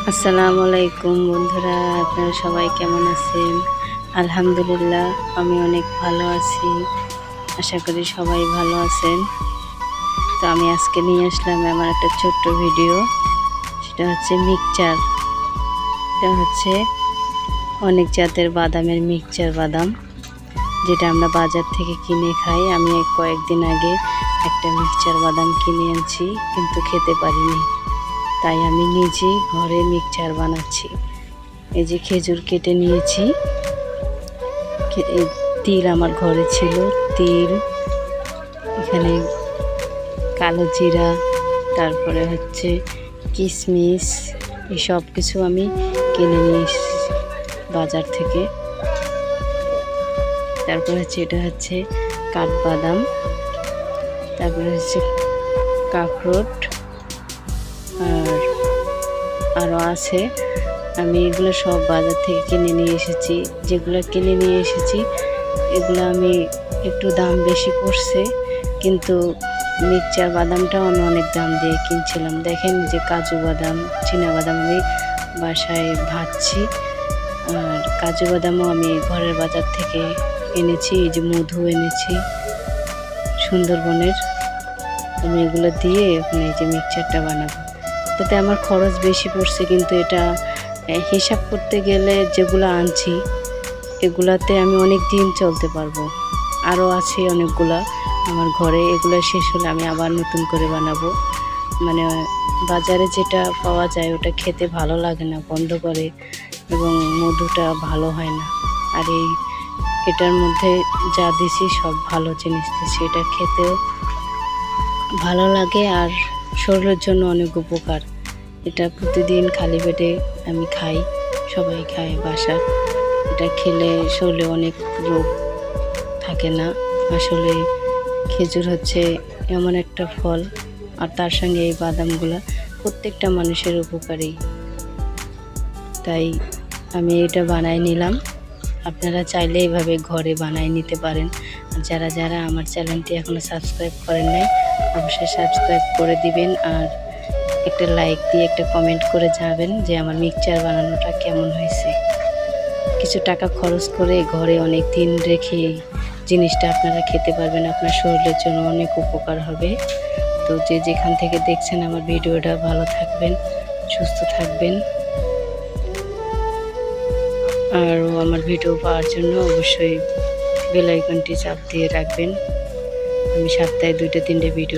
আসসালামু আলাইকুম বন্ধুরা, আপনারা সবাই কেমন আছেন? আলহামদুলিল্লাহ, আমি অনেক ভালো আছি। আশা করি সবাই ভালো আছেন। তো আমি আজকে নিয়ে আসলাম আমার একটা ছোট্ট ভিডিও। সেটা হচ্ছে মিক্সচার। এটা হচ্ছে অনেক জাতের বাদামের মিক্সচার বাদাম, যেটা আমরা বাজার থেকে কিনে খাই। আমি কয়েকদিন আগে একটা মিক্সচার বাদাম কিনে আনছি, কিন্তু খেতে পারিনি। তাই আমি নিজেই ঘরে মিক্সচার বানাচ্ছি। এই যে খেজুর কেটে নিয়েছি, তিল আমার ঘরে ছিল, তিল, এখানে কালো জিরা, তারপরে হচ্ছে কিশমিশ, এই সব কিছু আমি কিনে নিয়ে এসেছি বাজার থেকে। তারপরে হচ্ছে এটা হচ্ছে কাঠবাদাম, তারপরে হচ্ছে কাঁকরোট, আর আরও আছে। আমি এগুলো সব বাজার থেকে কিনে নিয়ে এসেছি। যেগুলো কিনে নিয়ে এসেছি এগুলো আমি একটু দাম বেশি পড়ছে, কিন্তু মিক্সচার বাদামটাও আমি অনেক দাম দিয়ে কিনছিলাম। দেখেন যে কাজু বাদাম, বাদাম আমি বাসায় ভাজছি, আর কাজু বাদামও আমি ঘরের বাজার থেকে এনেছি। এই যে মধু এনেছি সুন্দরবনের। আমি এগুলো দিয়ে এখন এই যে মিক্সচারটা বানাবো। এটাতে আমার খরচ বেশি পড়ছে, কিন্তু এটা হিসাব করতে গেলে যেগুলো আনছি এগুলাতে আমি অনেক দিন চলতে পারবো। আরও আছে অনেকগুলা আমার ঘরে, এগুলো শেষ হলে আমি আবার নতুন করে বানাবো। মানে বাজারে যেটা পাওয়া যায় ওটা খেতে ভালো লাগে না, গন্ধ করে, এবং মধুটা ভালো হয় না। আর এটার মধ্যে যা দিছি সব ভালো জিনিস দিছি, এটা খেতেও ভালো লাগে আর শরীরের জন্য অনেক উপকার। এটা প্রতিদিন খালি পেটে আমি খাই, সবাই খায় বাসার। এটা খেলে শরীরে অনেক রোগ থাকে না। আসলে খেজুর হচ্ছে এমন একটা ফল, আর তার সঙ্গে এই বাদামগুলো প্রত্যেকটা মানুষের উপকারী। তাই আমি এটা বানাই নিলাম। আপনারা চাইলে এইভাবে ঘরে বানাই নিতে পারেন। আর যারা যারা আমার চ্যানেলটি এখনও সাবস্ক্রাইব করেন নাই, অবশ্যই সাবস্ক্রাইব করে দিবেন, আর একটা লাইক দিয়ে একটা কমেন্ট করে যাবেন যে আমার মিক্সচার বানানোটা কেমন হয়েছে। কিছু টাকা খরচ করে ঘরে অনেক দিন রেখে জিনিসটা আপনারা খেতে পারবেন, আপনার শরীরের জন্য অনেক উপকার হবে। তো যে যেখান থেকে দেখছেন আমার ভিডিওটা, ভালো থাকবেন, সুস্থ থাকবেন, আর আমার ভিডিও পাওয়ার জন্য অবশ্যই বেল আইকনটি চাপ দিয়ে রাখবেন। আমি সপ্তাহে 2-3টে ভিডিও